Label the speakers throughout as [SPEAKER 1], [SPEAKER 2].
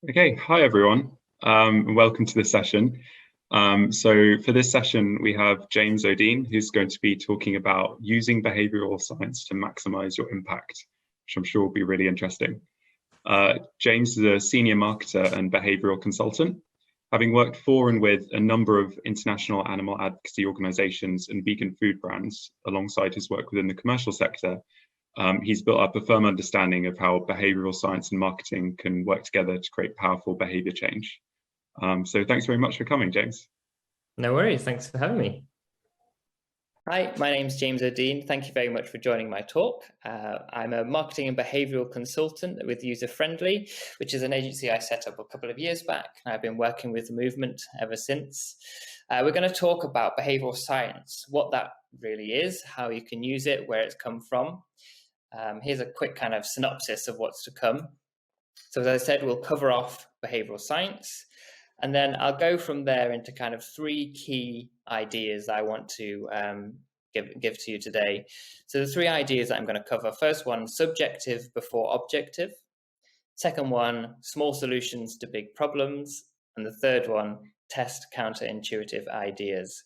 [SPEAKER 1] Okay, hi everyone, and welcome to this session. So for this session, we have James Odene, who's going to be talking about using behavioral science to maximize your impact, which I'm sure will be really interesting. James is a senior marketer and behavioral consultant, having worked for and with a number of international animal advocacy organizations and vegan food brands, alongside his work within the commercial sector. He's built up a firm understanding of how behavioral science and marketing can work together to create powerful behavior change. So thanks very much for coming, James.
[SPEAKER 2] No worries. Thanks for having me. Hi, my name's James Odene. Thank you very much for joining my talk. I'm a marketing and behavioral consultant with User Friendly, which is an agency I set up a couple of years back. I've been working with the movement ever since. We're going to talk about behavioral science, what that really is, how you can use it, where it's come from. Here's a quick kind of synopsis of what's to come. So as I said, we'll cover off behavioral science, and then I'll go from there into kind of three key ideas that I want to give to you today. So the three ideas that I'm going to cover: first one, subjective before objective; second one, small solutions to big problems; and the third one, test counterintuitive ideas.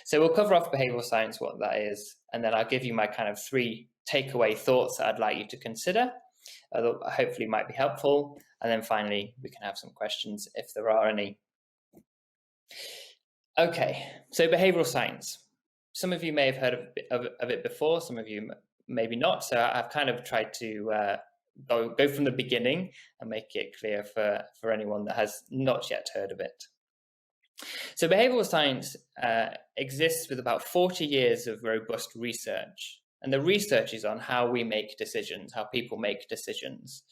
[SPEAKER 2] So we'll cover off behavioral science, what that is, and then I'll give you my kind of three takeaway thoughts that I'd like you to consider. Hopefully might be helpful. And then finally, we can have some questions if there are any. Okay, so behavioral science. Some of you may have heard of it before, some of you maybe not. So I've kind of tried to go from the beginning and make it clear for anyone that has not yet heard of it. So behavioral science exists with about 40 years of robust research. And the research is on how we make decisions, how people make decisions.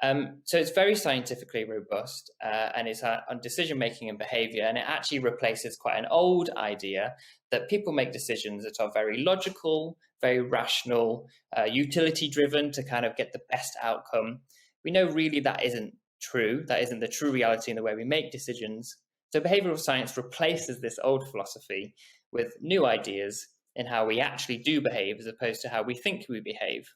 [SPEAKER 2] So it's very scientifically robust, and it's on decision-making and behavior, and it actually replaces quite an old idea that people make decisions that are very logical, very rational, utility-driven to kind of get the best outcome. We know really that isn't true. That isn't the true reality in the way we make decisions. So behavioral science replaces this old philosophy with new ideas in how we actually do behave as opposed to how we think we behave.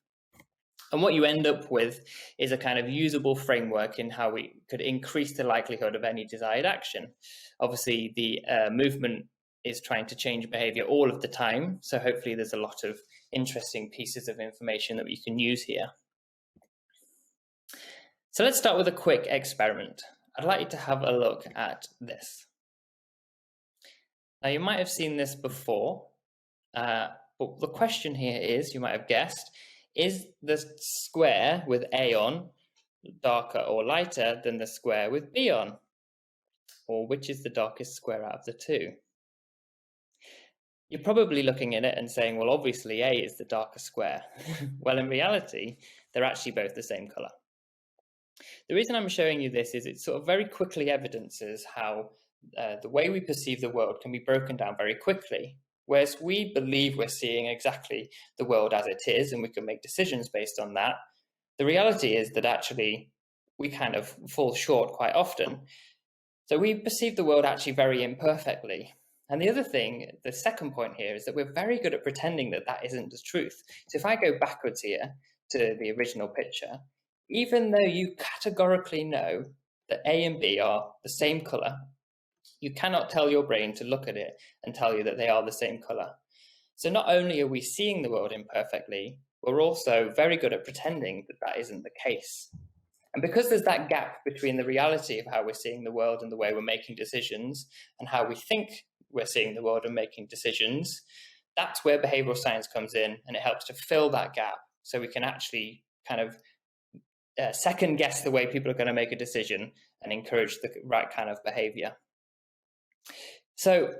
[SPEAKER 2] And what you end up with is a kind of usable framework in how we could increase the likelihood of any desired action. Obviously, the movement is trying to change behavior all of the time. So hopefully there's a lot of interesting pieces of information that we can use here. So let's start with a quick experiment. I'd like you to have a look at this. Now, you might have seen this before. But the question here is, you might have guessed, is the square with A on darker or lighter than the square with B on? Or which is the darkest square out of the two? You're probably looking at it and saying, well, obviously A is the darker square. Well, in reality, they're actually both the same color. The reason I'm showing you this is it sort of very quickly evidences how the way we perceive the world can be broken down very quickly. Whereas we believe we're seeing exactly the world as it is, and we can make decisions based on that, the reality is that actually we kind of fall short quite often. So we perceive the world actually very imperfectly. And the other thing, the second point here, is that we're very good at pretending that that isn't the truth. So if I go backwards here to the original picture, even though you categorically know that A and B are the same color, you cannot tell your brain to look at it and tell you that they are the same color. So not only are we seeing the world imperfectly, we're also very good at pretending that that isn't the case. And because there's that gap between the reality of how we're seeing the world and the way we're making decisions and how we think we're seeing the world and making decisions, that's where behavioral science comes in, and it helps to fill that gap so we can actually kind of second guess the way people are going to make a decision and encourage the right kind of behavior. So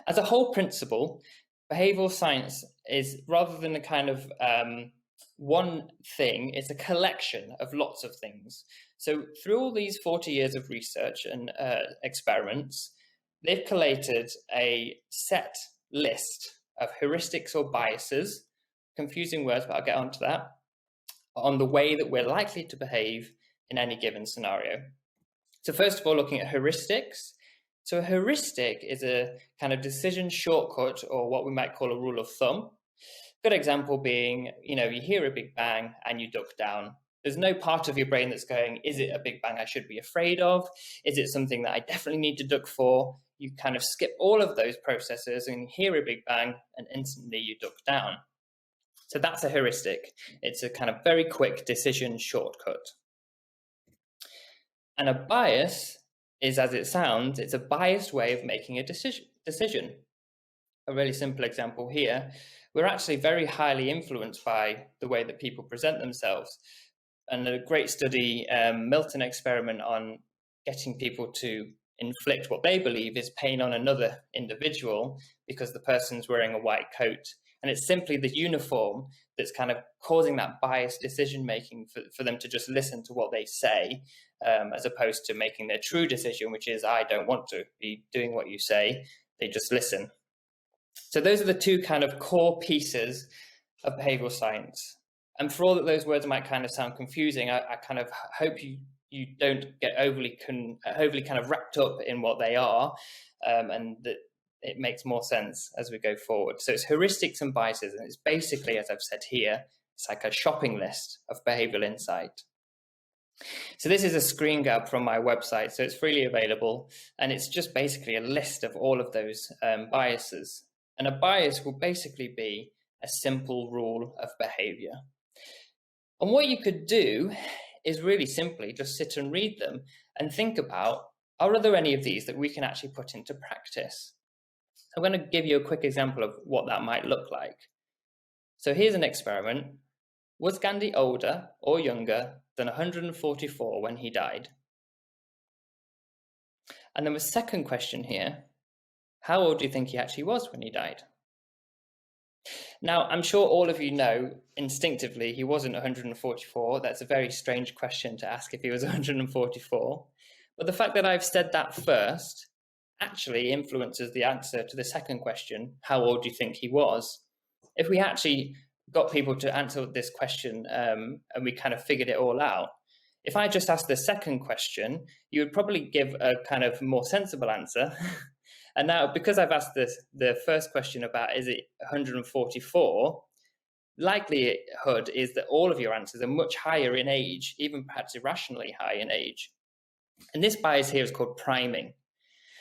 [SPEAKER 2] as a whole principle, behavioral science is, rather than a kind of one thing, it's a collection of lots of things. So through all these 40 years of research and experiments, they've collated a set list of heuristics or biases, confusing words, but I'll get onto that, on the way that we're likely to behave in any given scenario. So first of all, looking at heuristics. So a heuristic is a kind of decision shortcut, or what we might call a rule of thumb. Good example being, you hear a big bang and you duck down. There's no part of your brain that's going, is it a Big Bang I should be afraid of? Is it something that I definitely need to duck for? You kind of skip all of those processes and hear a Big Bang and instantly you duck down. So that's a heuristic. It's a kind of very quick decision shortcut. And a bias is, as it sounds, it's a biased way of making a decision. A really simple example here, we're actually very highly influenced by the way that people present themselves. And a great study, Milton experiment on getting people to inflict what they believe is pain on another individual because the person's wearing a white coat. And it's simply the uniform that's kind of causing that biased decision making for them to just listen to what they say, as opposed to making their true decision, which is, I don't want to be doing what you say. They just listen. So those are the two kind of core pieces of behavioral science. And for all that those words might kind of sound confusing, I kind of hope you don't get overly kind of wrapped up in what they are, and that it makes more sense as we go forward. So it's heuristics and biases, and it's basically, as I've said here, it's like a shopping list of behavioral insight. So this is a screen grab from my website, so it's freely available, and it's just basically a list of all of those biases. And a bias will basically be a simple rule of behavior. And what you could do is really simply just sit and read them and think about, are there any of these that we can actually put into practice? I'm going to give you a quick example of what that might look like. So here's an experiment. Was Gandhi older or younger than 144 when he died? And then the second question here, how old do you think he actually was when he died? Now, I'm sure all of you know instinctively he wasn't 144. That's a very strange question to ask if he was 144. But the fact that I've said that first actually influences the answer to the second question, how old do you think he was? If we actually got people to answer this question and we kind of figured it all out, if I just asked the second question, you would probably give a kind of more sensible answer. And now, because I've asked the first question about is it 144, likelihood is that all of your answers are much higher in age, even perhaps irrationally high in age. And this bias here is called priming.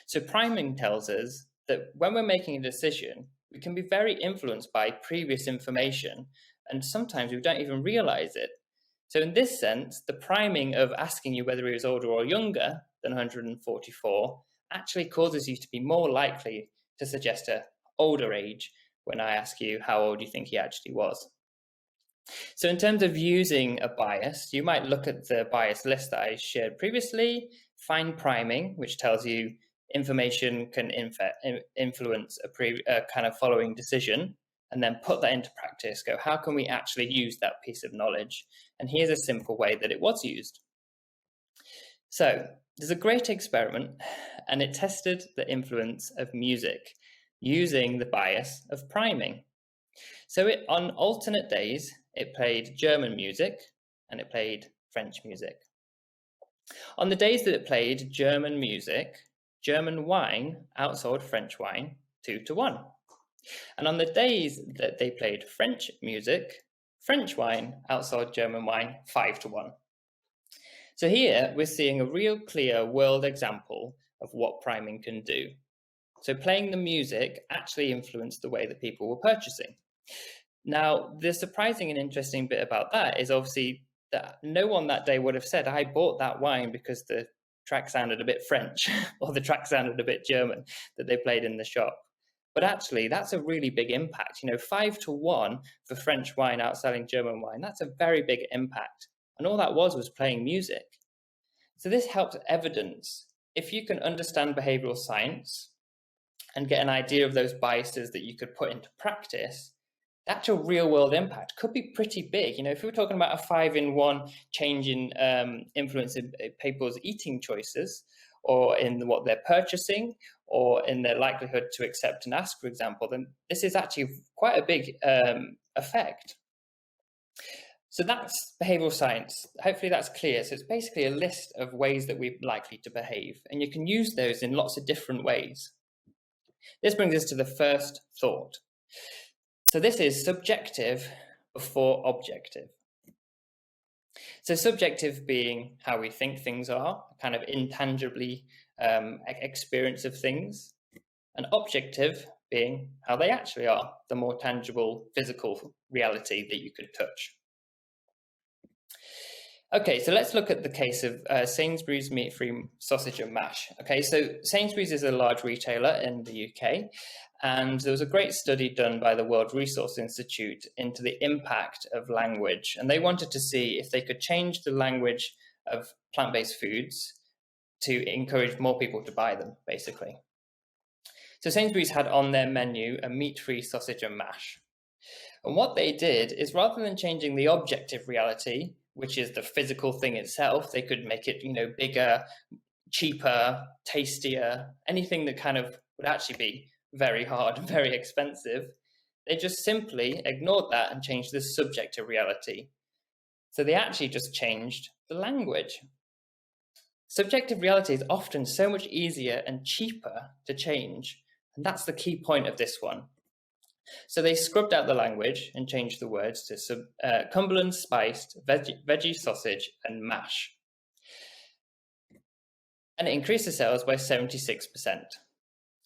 [SPEAKER 2] So priming tells us that when we're making a decision, we can be very influenced by previous information, and sometimes we don't even realize it. So in this sense, the priming of asking you whether he was older or younger than 144 actually causes you to be more likely to suggest an older age when I ask you how old you think he actually was. So in terms of using a bias, you might look at the bias list that I shared previously, find priming, which tells you information can influence a kind of following decision, and then put that into practice, go, how can we actually use that piece of knowledge? And here's a simple way that it was used. So there's a great experiment, and it tested the influence of music using the bias of priming. So on alternate days, it played German music and it played French music. On the days that it played German music, German wine outsold French wine 2-1. And on the days that they played French music, French wine outsold German wine 5-1. So here we're seeing a real clear world example of what priming can do. So playing the music actually influenced the way that people were purchasing. Now, the surprising and interesting bit about that is obviously that no one that day would have said, I bought that wine because the track sounded a bit French or the track sounded a bit German that they played in the shop. But actually, that's a really big impact. 5-1 for French wine outselling German wine, that's a very big impact. And all that was playing music. So this helps evidence, if you can understand behavioral science and get an idea of those biases that you could put into practice, the actual real world impact could be pretty big. If we were talking about a 5-in-1 change in influence in people's eating choices, or in what they're purchasing, or in their likelihood to accept and ask, for example, then this is actually quite a big effect. So that's behavioral science. Hopefully that's clear. So it's basically a list of ways that we're likely to behave, and you can use those in lots of different ways. This brings us to the first thought. So this is subjective before objective. So subjective being how we think things are, kind of intangibly experience of things, and objective being how they actually are, the more tangible physical reality that you could touch. Okay, so let's look at the case of Sainsbury's meat-free sausage and mash. Okay, so Sainsbury's is a large retailer in the UK, and there was a great study done by the World Resource Institute into the impact of language, and they wanted to see if they could change the language of plant-based foods to encourage more people to buy them, basically. So Sainsbury's had on their menu a meat-free sausage and mash. And what they did is, rather than changing the objective reality, which is the physical thing itself, they could make it, bigger, cheaper, tastier, anything that kind of would actually be very hard and very expensive. They just simply ignored that and changed the subjective reality. So they actually just changed the language. Subjective reality is often so much easier and cheaper to change, and that's the key point of this one. So they scrubbed out the language and changed the words to Cumberland spiced veggie sausage and mash. And it increased the sales by 76%.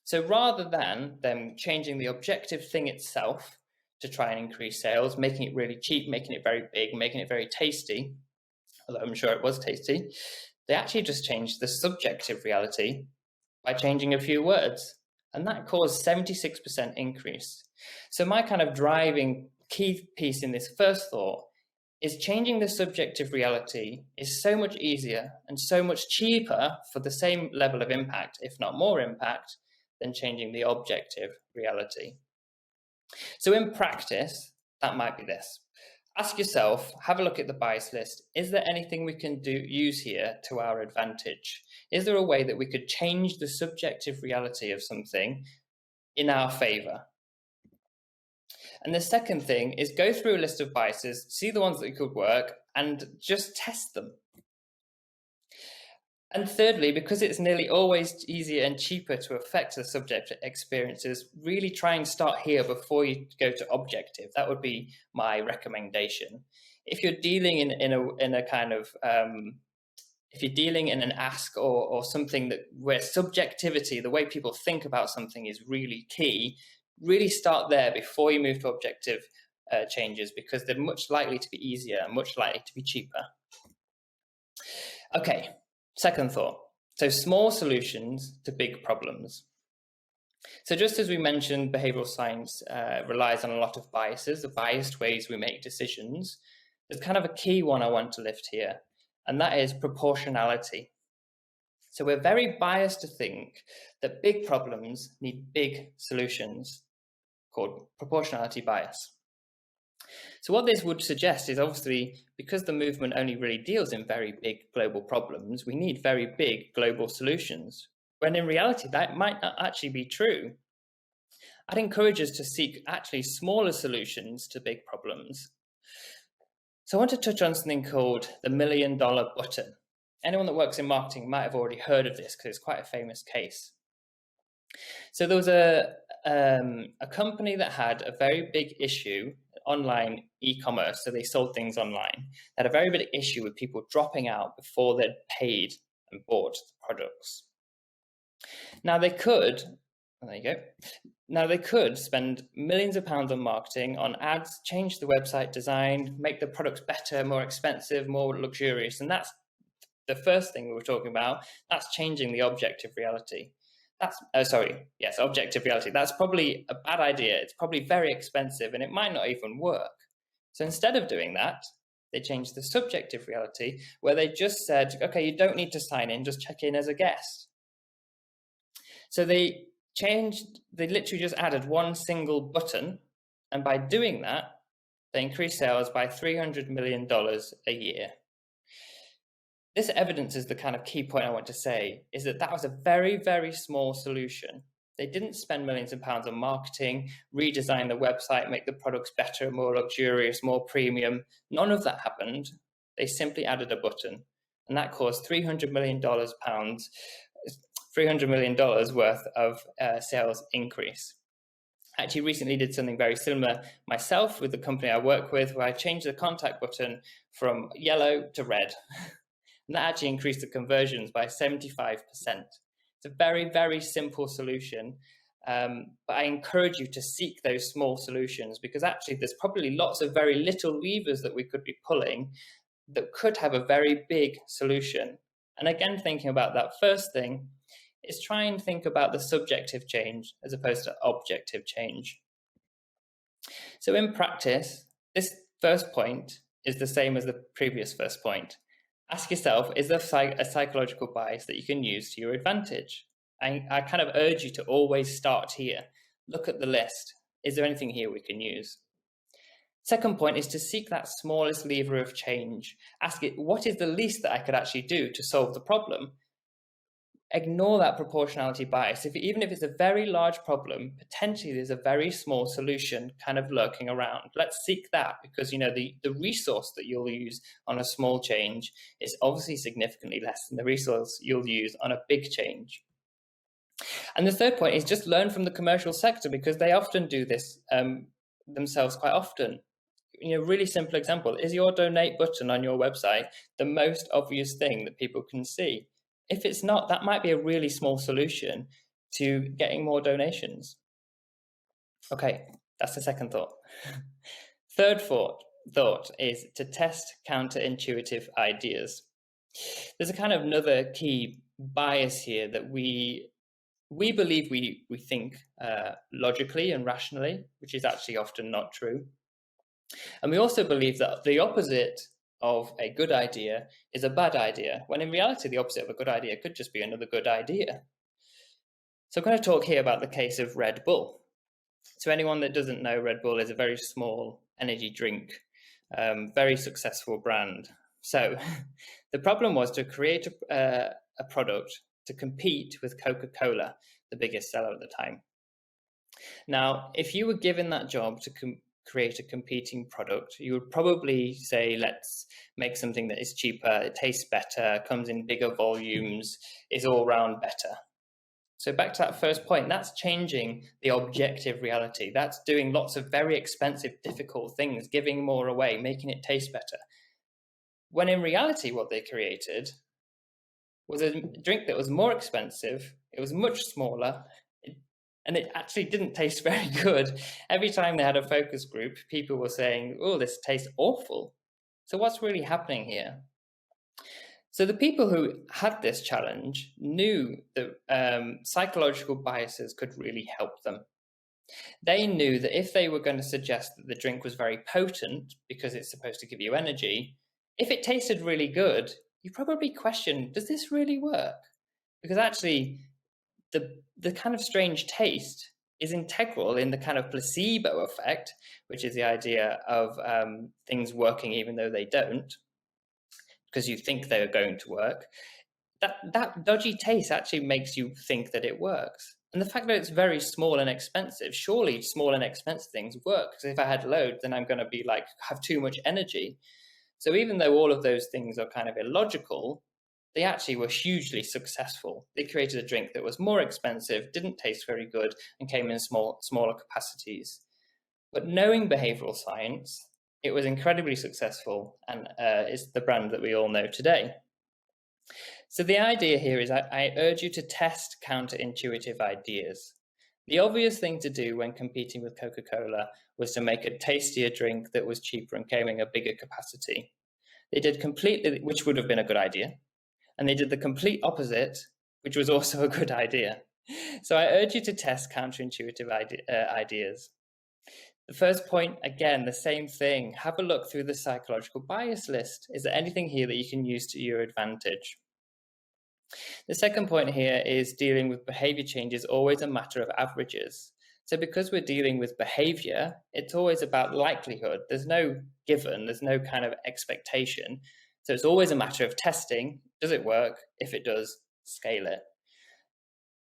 [SPEAKER 2] So rather than them changing the objective thing itself to try and increase sales, making it really cheap, making it very big, making it very tasty, although I'm sure it was tasty, they actually just changed the subjective reality by changing a few words. And that caused 76% increase. So my kind of driving key piece in this first thought is changing the subjective reality is so much easier and so much cheaper for the same level of impact, if not more impact, than changing the objective reality. So in practice, that might be this. Ask yourself, have a look at the bias list. Is there anything we can use here to our advantage? Is there a way that we could change the subjective reality of something in our favor? And the second thing is go through a list of biases, see the ones that could work, and just test them. And thirdly, because it's nearly always easier and cheaper to affect the subjective experiences, really try and start here before you go to objective. That would be my recommendation. If you're dealing in a kind of if you're dealing in an ask or something where subjectivity, the way people think about something, is really key, really start there before you move to objective changes, because they're much likely to be easier and much likely to be cheaper. Okay. Second thought, so small solutions to big problems. So just as we mentioned, behavioral science relies on a lot of biases, the biased ways we make decisions. There's kind of a key one I want to lift here, and that is proportionality. So we're very biased to think that big problems need big solutions, called proportionality bias. So what this would suggest is, obviously, because the movement only really deals in very big global problems, we need very big global solutions, when in reality that might not actually be true. I'd encourage us to seek actually smaller solutions to big problems. So I want to touch on something called the $1 million button. Anyone that works in marketing might have already heard of this because it's quite a famous case. So there was a company that had a very big issue, online e-commerce, so they sold things online, had a very big issue with people dropping out before they'd paid and bought the products. Now they could, there you go, now they could spend millions of pounds on marketing, on ads, change the website design, make the products better, more expensive, more luxurious, and that's the first thing we were talking about. That's changing the objective reality. Objective reality. That's probably a bad idea. It's probably very expensive and it might not even work. So instead of doing that, they changed the subjective reality, where they just said, okay, you don't need to sign in, just check in as a guest. So they literally just added one single button, and by doing that, they increased sales by $300 million a year. This evidence is the kind of key point I want to say, is that was a very, very small solution. They didn't spend millions of pounds on marketing, redesign the website, make the products better, more luxurious, more premium. None of that happened. They simply added a button, and that caused $300 million worth of sales increase. I actually recently did something very similar myself with the company I work with, where I changed the contact button from yellow to red. And that actually increased the conversions by 75%. It's a very, very simple solution. But I encourage you to seek those small solutions, because actually there's probably lots of very little levers that we could be pulling that could have a very big solution. And again, thinking about that first thing is try and think about the subjective change as opposed to objective change. So in practice, this first point is the same as the previous first point. Ask yourself, is there a psychological bias that you can use to your advantage? I kind of urge you to always start here. Look at the list. Is there anything here we can use? Second point is to seek that smallest lever of change. Ask it, what is the least that I could actually do to solve the problem? Ignore that proportionality bias. Even if it's a very large problem, potentially there's a very small solution kind of lurking around. Let's seek that, because the resource that you'll use on a small change is obviously significantly less than the resource you'll use on a big change. And the third point is just learn from the commercial sector, because they often do this themselves quite often. Really simple example, is your donate button on your website the most obvious thing that people can see? If it's not, that might be a really small solution to getting more donations. Okay, that's the second thought. Third thought is to test counterintuitive ideas. There's a kind of another key bias here that we believe we think logically and rationally, which is actually often not true. And we also believe that the opposite of a good idea is a bad idea, when in reality the opposite of a good idea could just be another good idea. So I'm going to talk here about the case of Red Bull. So anyone that doesn't know, Red Bull is a very small energy drink, very successful brand. So the problem was to create a product to compete with Coca-Cola, the biggest seller at the time. Now, if you were given that job to create a competing product, you would probably say, let's make something that is cheaper, it tastes better, comes in bigger volumes, is all round better. So back to that first point, that's changing the objective reality. That's doing lots of very expensive, difficult things, giving more away, making it taste better. When in reality, what they created was a drink that was more expensive, it was much smaller, and it actually didn't taste very good. Every time they had a focus group, people were saying, oh, this tastes awful. So what's really happening here? So the people who had this challenge knew that psychological biases could really help them. They knew that if they were going to suggest that the drink was very potent because it's supposed to give you energy, if it tasted really good, you probably question, does this really work? Because actually, the kind of strange taste is integral in the kind of placebo effect, which is the idea of things working even though they don't, because you think they're going to work. That dodgy taste actually makes you think that it works. And the fact that it's very small and expensive, surely small and expensive things work, because if I had loads, then I'm going to be have too much energy. So even though all of those things are kind of illogical, they actually were hugely successful. They created a drink that was more expensive, didn't taste very good, and came in smaller capacities. But knowing behavioral science, it was incredibly successful, and is the brand that we all know today. So the idea here is I urge you to test counterintuitive ideas. The obvious thing to do when competing with Coca-Cola was to make a tastier drink that was cheaper and came in a bigger capacity. They did completely, which would have been a good idea. And they did the complete opposite, which was also a good idea. So I urge you to test counterintuitive ideas. The first point, again, the same thing. Have a look through the psychological bias list. Is there anything here that you can use to your advantage? The second point here is dealing with behavior change is always a matter of averages. So because we're dealing with behavior, it's always about likelihood. There's no given, there's no kind of expectation. So it's always a matter of testing. Does it work? If it does, scale it.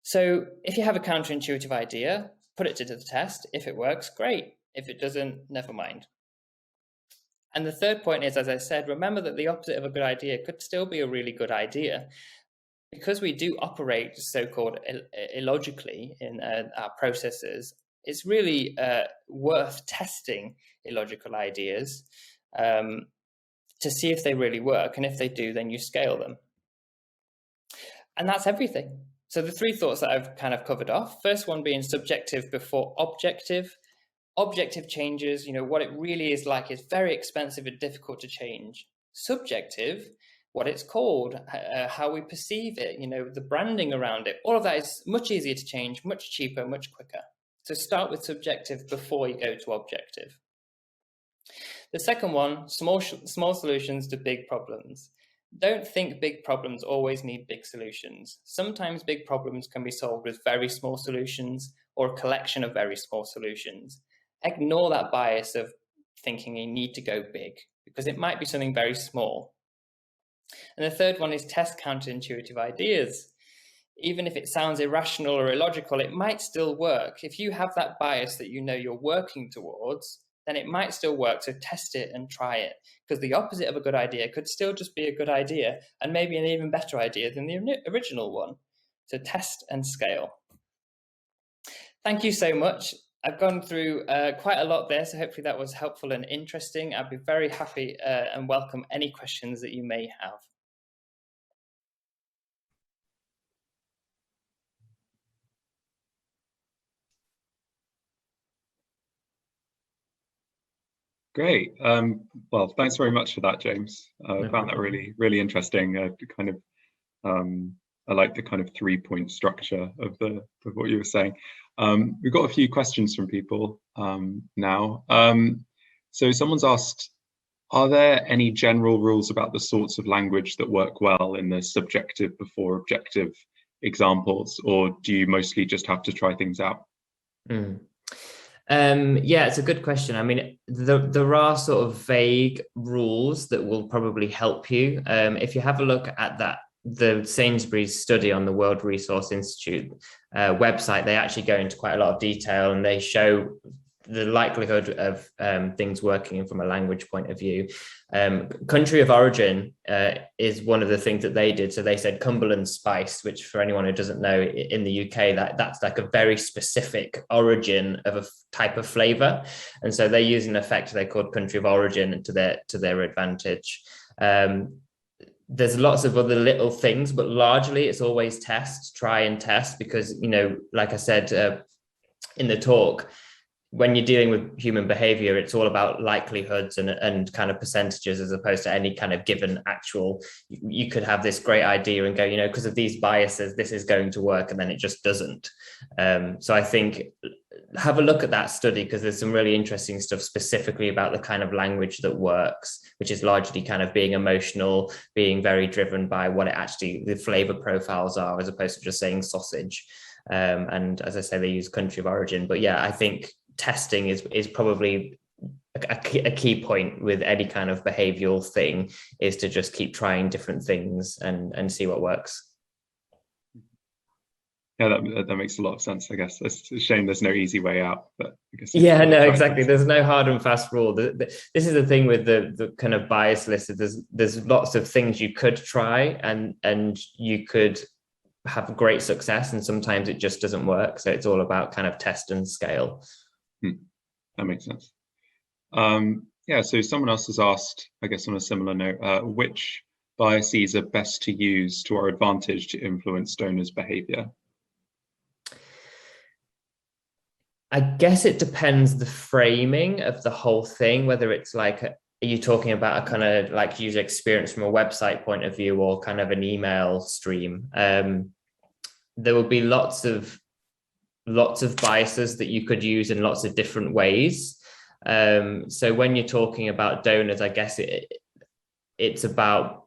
[SPEAKER 2] So if you have a counterintuitive idea, put it to the test. If it works, great. If it doesn't, never mind. And the third point is, as I said, remember that the opposite of a good idea could still be a really good idea. Because we do operate so-called illogically in our processes, It's really worth testing illogical ideas to see if they really work. And if they do, then you scale them. And that's everything. So the three thoughts that I've kind of covered off, first one being subjective before objective. Objective changes, what it really is like is very expensive and difficult to change. Subjective, what it's called, how we perceive it, the branding around it, all of that is much easier to change, much cheaper, much quicker. So start with subjective before you go to objective. The second one, small solutions to big problems. Don't think big problems always need big solutions. Sometimes big problems can be solved with very small solutions or a collection of very small solutions. Ignore that bias of thinking you need to go big, because it might be something very small. And the third one is test counterintuitive ideas. Even if it sounds irrational or illogical, it might still work. If you have that bias that you're working towards, then it might still work. So test it and try it, because the opposite of a good idea could still just be a good idea and maybe an even better idea than the original one. So test and scale. Thank you so much. I've gone through quite a lot there, so hopefully that was helpful and interesting. I'd be very happy and welcome any questions that you may have.
[SPEAKER 1] Great. Well, thanks very much for that, James. I found that really, really interesting. I like the kind of 3-point structure of what you were saying. We've got a few questions from people now. So someone's asked, are there any general rules about the sorts of language that work well in the subjective before objective examples, or do you mostly just have to try things out?
[SPEAKER 3] Yeah, it's a good question. I mean, there are sort of vague rules that will probably help you. If you have a look at the Sainsbury's study on the World Resource Institute website, they actually go into quite a lot of detail, and they show the likelihood of things working from a language point of view. Country of origin is one of the things that they did. So they said Cumberland spice, which for anyone who doesn't know, in the UK, that's like a very specific origin of a type of flavor. And so they use an effect they called country of origin to their advantage. There's lots of other little things, but largely it's always try and test, because, like I said in the talk, when you're dealing with human behavior, it's all about likelihoods and kind of percentages, as opposed to any kind of given actual. You could have this great idea and go, because of these biases, this is going to work, and then it just doesn't. So I think have a look at that study, because there's some really interesting stuff specifically about the kind of language that works, which is largely kind of being emotional, being very driven by what the flavor profiles are, as opposed to just saying sausage. And as I say, they use country of origin. But yeah, I think testing is probably a key point with any kind of behavioral thing, is to just keep trying different things and see what works.
[SPEAKER 1] Yeah, that makes a lot of sense. I guess it's a shame there's no easy way out, but I guess
[SPEAKER 3] exactly. There's no hard and fast rule. This is the thing with the kind of bias list. There's lots of things you could try, and you could have great success, and sometimes it just doesn't work. So it's all about kind of test and scale.
[SPEAKER 1] That makes sense. Yeah, so someone else has asked, I guess on a similar note, which biases are best to use to our advantage to influence donors' behavior?
[SPEAKER 3] I guess it depends the framing of the whole thing, whether it's like, are you talking about a kind of like user experience from a website point of view, or kind of an email stream? There will be lots of biases that you could use in lots of different ways. So when you're talking about donors, I guess it's about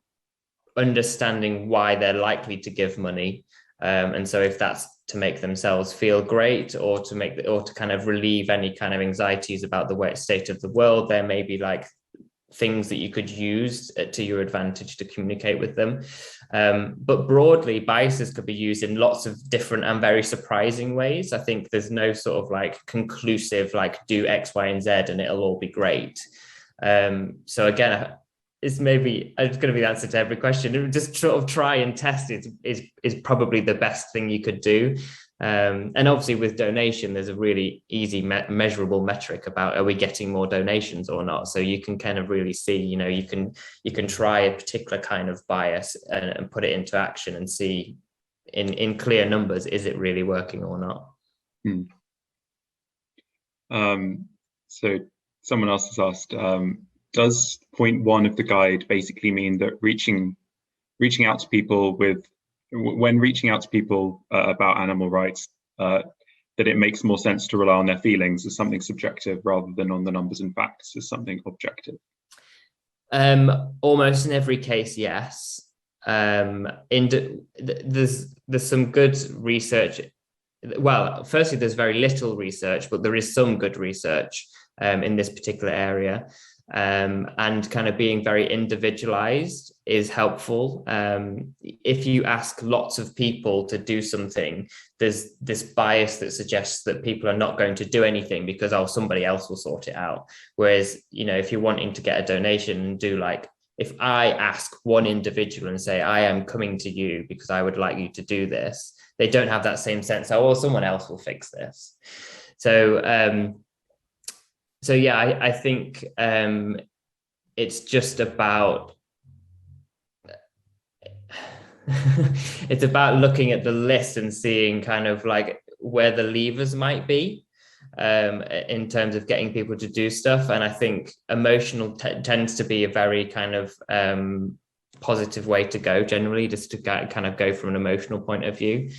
[SPEAKER 3] understanding why they're likely to give money. And so if that's to make themselves feel great, or to kind of relieve any kind of anxieties about the state of the world, there may be like things that you could use to your advantage to communicate with them. But broadly, biases could be used in lots of different and very surprising ways. I think there's no sort of like conclusive, like do X, Y, and Z and it'll all be great. So again, it's going to be the answer to every question. Just sort of try and test is probably the best thing you could do. And obviously with donation, there's a really easy measurable metric about, are we getting more donations or not? So you can kind of really see, you know, you can try a particular kind of bias and put it into action and see in clear numbers, is it really working or not?
[SPEAKER 1] So someone else has asked, does point 1 of the guide basically mean that reaching out to people when reaching out to people about animal rights, that it makes more sense to rely on their feelings as something subjective rather than on the numbers and facts as something objective?
[SPEAKER 3] Almost in every case, yes. There's some good research. Well, firstly, there's very little research, but there is some good research in this particular area. And kind of being very individualized is helpful. If you ask lots of people to do something, there's this bias that suggests that people are not going to do anything because, oh, somebody else will sort it out. Whereas, you know, if you're wanting to get a donation and do, like, if I ask one individual and say, I am coming to you because I would like you to do this, they don't have that same sense, oh, well, someone else will fix this. So yeah, I think it's just about it's about looking at the list and seeing kind of like where the levers might be in terms of getting people to do stuff. And I think emotional tends to be a very kind of positive way to go generally, just to kind of go from an emotional point of view.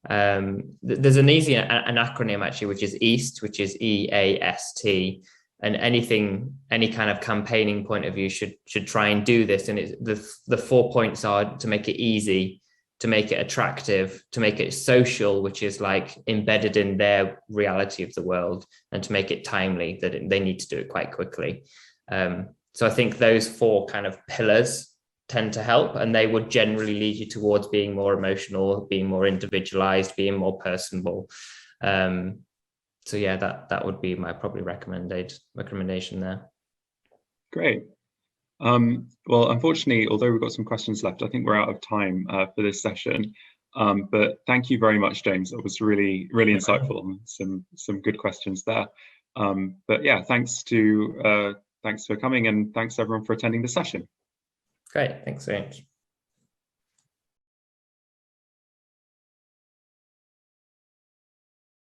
[SPEAKER 3] There's an easy an acronym actually, which is EAST, which is EAST, and any kind of campaigning point of view should try and do this. And the 4 points are to make it easy, to make it attractive, to make it social, which is like embedded in their reality of the world, and to make it timely, that they need to do it quite quickly. So I think those 4 kind of pillars tend to help, and they would generally lead you towards being more emotional, being more individualized, being more personable. So yeah, that would be my probably recommendation there.
[SPEAKER 1] Great. Well, unfortunately, although we've got some questions left, I think we're out of time for this session. But thank you very much, James. That was really, really insightful and some good questions there. But yeah, thanks for coming, and thanks everyone for attending the session.
[SPEAKER 3] Great, thanks very much.